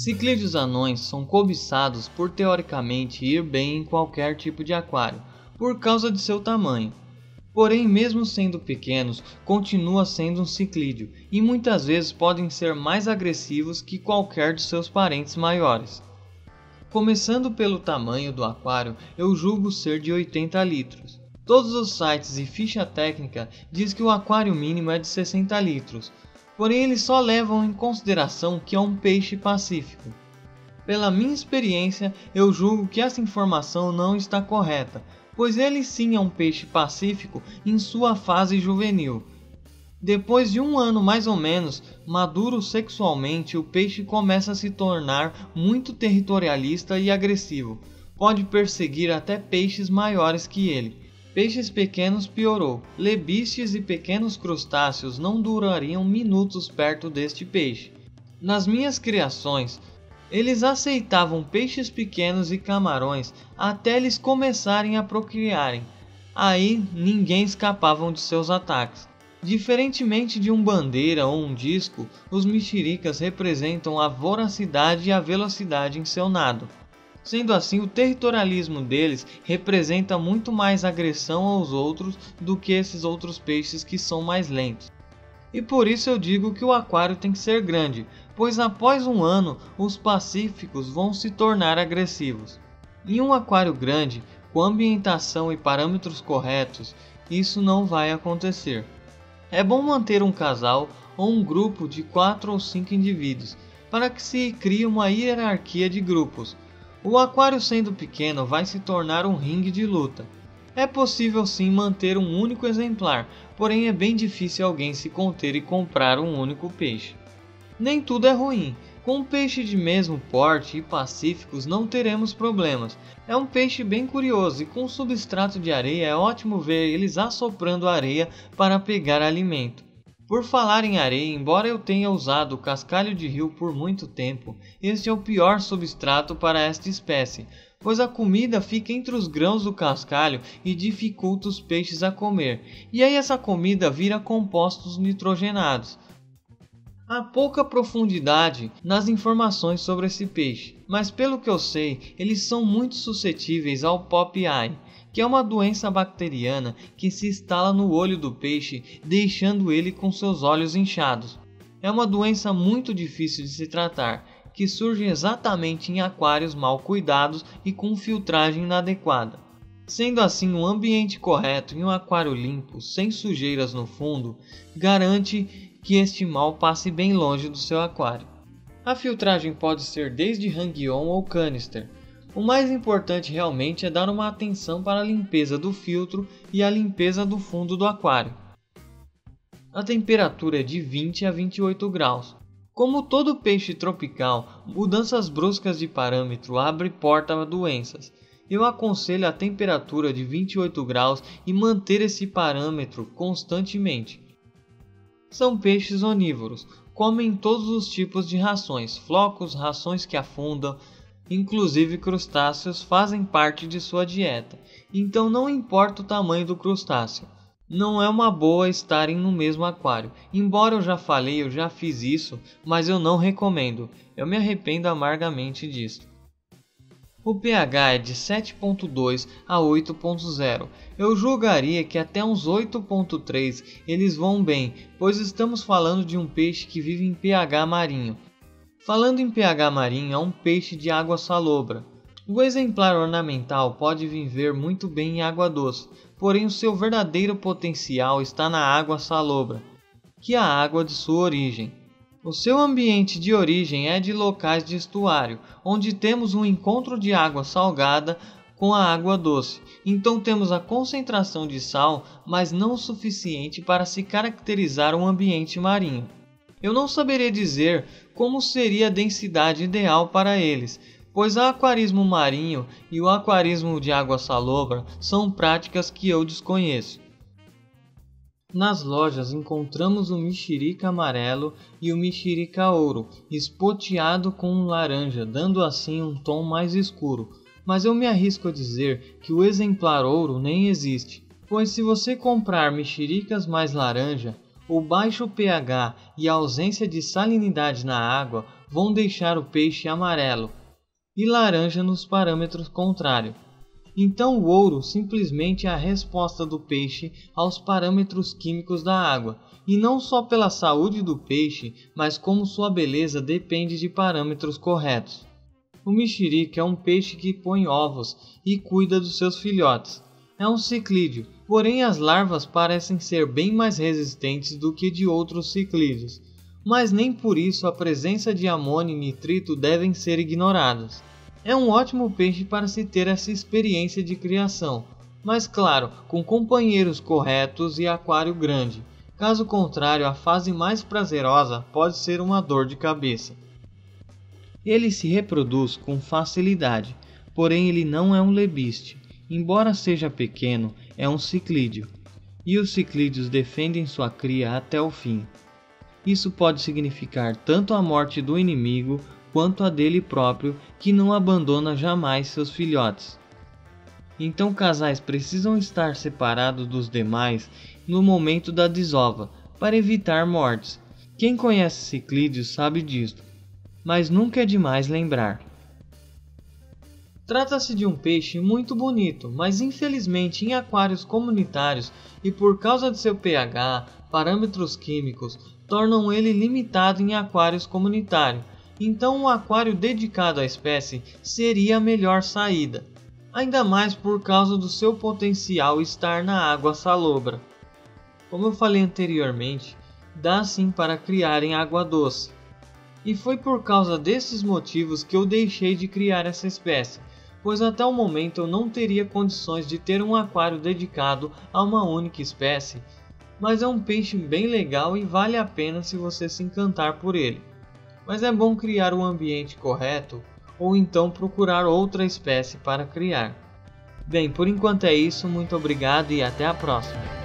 Ciclídeos anões são cobiçados por teoricamente ir bem em qualquer tipo de aquário, por causa de seu tamanho. Porém, mesmo sendo pequenos, continua sendo um ciclídeo e muitas vezes podem ser mais agressivos que qualquer de seus parentes maiores. Começando pelo tamanho do aquário, eu julgo ser de 80 litros. Todos os sites e ficha técnica diz que o aquário mínimo é de 60 litros, porém eles só levam em consideração que é um peixe pacífico. Pela minha experiência, eu julgo que essa informação não está correta, pois ele sim é um peixe pacífico em sua fase juvenil. Depois de um ano mais ou menos, maduro sexualmente, o peixe começa a se tornar muito territorialista e agressivo. Pode perseguir até peixes maiores que ele. Peixes pequenos piorou. Lebístes e pequenos crustáceos não durariam minutos perto deste peixe. Nas minhas criações, eles aceitavam peixes pequenos e camarões até eles começarem a procriarem. Aí ninguém escapava de seus ataques. Diferentemente de um bandeira ou um disco, os mexericas representam a voracidade e a velocidade em seu nado. Sendo assim, o territorialismo deles representa muito mais agressão aos outros do que esses outros peixes que são mais lentos. E por isso eu digo que o aquário tem que ser grande, pois após um ano os pacíficos vão se tornar agressivos. Em um aquário grande, com ambientação e parâmetros corretos, isso não vai acontecer. É bom manter um casal ou um grupo de 4 ou 5 indivíduos, para que se crie uma hierarquia de grupos. O aquário sendo pequeno vai se tornar um ringue de luta. É possível sim manter um único exemplar, porém é bem difícil alguém se conter e comprar um único peixe. Nem tudo é ruim. Com um peixe de mesmo porte e pacíficos não teremos problemas. É um peixe bem curioso e com substrato de areia é ótimo ver eles assoprando areia para pegar alimento. Por falar em areia, embora eu tenha usado cascalho de rio por muito tempo, este é o pior substrato para esta espécie, pois a comida fica entre os grãos do cascalho e dificulta os peixes a comer, e aí essa comida vira compostos nitrogenados. Há pouca profundidade nas informações sobre esse peixe, mas pelo que eu sei, eles são muito suscetíveis ao pop eye, que é uma doença bacteriana que se instala no olho do peixe, deixando ele com seus olhos inchados. É uma doença muito difícil de se tratar, que surge exatamente em aquários mal cuidados e com filtragem inadequada. Sendo assim, um ambiente correto e um aquário limpo, sem sujeiras no fundo, garante que este mal passe bem longe do seu aquário. A filtragem pode ser desde hang-on ou canister. O mais importante realmente é dar uma atenção para a limpeza do filtro e a limpeza do fundo do aquário. A temperatura é de 20 a 28 graus. Como todo peixe tropical, mudanças bruscas de parâmetro abrem porta a doenças. Eu aconselho a temperatura de 28 graus e manter esse parâmetro constantemente. São peixes onívoros, comem todos os tipos de rações, flocos, rações que afundam, inclusive crustáceos fazem parte de sua dieta, então não importa o tamanho do crustáceo. Não é uma boa estarem no mesmo aquário, embora eu já falei, eu já fiz isso, mas eu não recomendo, eu me arrependo amargamente disso. O pH é de 7.2 a 8.0. Eu julgaria que até uns 8.3 eles vão bem, pois estamos falando de um peixe que vive em pH marinho. Falando em pH marinho, é um peixe de água salobra. O exemplar ornamental pode viver muito bem em água doce, porém o seu verdadeiro potencial está na água salobra, que é a água de sua origem. O seu ambiente de origem é de locais de estuário, onde temos um encontro de água salgada com a água doce. Então temos a concentração de sal, mas não o suficiente para se caracterizar um ambiente marinho. Eu não saberia dizer como seria a densidade ideal para eles, pois o aquarismo marinho e o aquarismo de água salobra são práticas que eu desconheço. Nas lojas encontramos o mexerica amarelo e o mexerica ouro, espoteado com um laranja, dando assim um tom mais escuro, mas eu me arrisco a dizer que o exemplar ouro nem existe, pois se você comprar mexericas mais laranja, o baixo pH e a ausência de salinidade na água vão deixar o peixe amarelo e laranja nos parâmetros contrários. Então o ouro simplesmente é a resposta do peixe aos parâmetros químicos da água, e não só pela saúde do peixe, mas como sua beleza depende de parâmetros corretos. O mexerica é um peixe que põe ovos e cuida dos seus filhotes. É um ciclídeo, porém as larvas parecem ser bem mais resistentes do que de outros ciclídeos, mas nem por isso a presença de amônio e nitrito devem ser ignoradas. É um ótimo peixe para se ter essa experiência de criação, mas claro, com companheiros corretos e aquário grande. Caso contrário, a fase mais prazerosa pode ser uma dor de cabeça. Ele se reproduz com facilidade, porém ele não é um lebiste. Embora seja pequeno, é um ciclídeo, e os ciclídeos defendem sua cria até o fim. Isso pode significar tanto a morte do inimigo quanto a dele próprio, que não abandona jamais seus filhotes. Então casais precisam estar separados dos demais no momento da desova, para evitar mortes. Quem conhece ciclídeos sabe disso, mas nunca é demais lembrar. Trata-se de um peixe muito bonito, mas infelizmente em aquários comunitários e por causa de seu pH, parâmetros químicos, tornam ele limitado em aquários comunitários. Então um aquário dedicado à espécie seria a melhor saída, ainda mais por causa do seu potencial estar na água salobra. Como eu falei anteriormente, dá sim para criar em água doce. E foi por causa desses motivos que eu deixei de criar essa espécie, pois até o momento eu não teria condições de ter um aquário dedicado a uma única espécie, mas é um peixe bem legal e vale a pena se você se encantar por ele. Mas é bom criar o ambiente correto ou então procurar outra espécie para criar. Bem, por enquanto é isso, muito obrigado e até a próxima.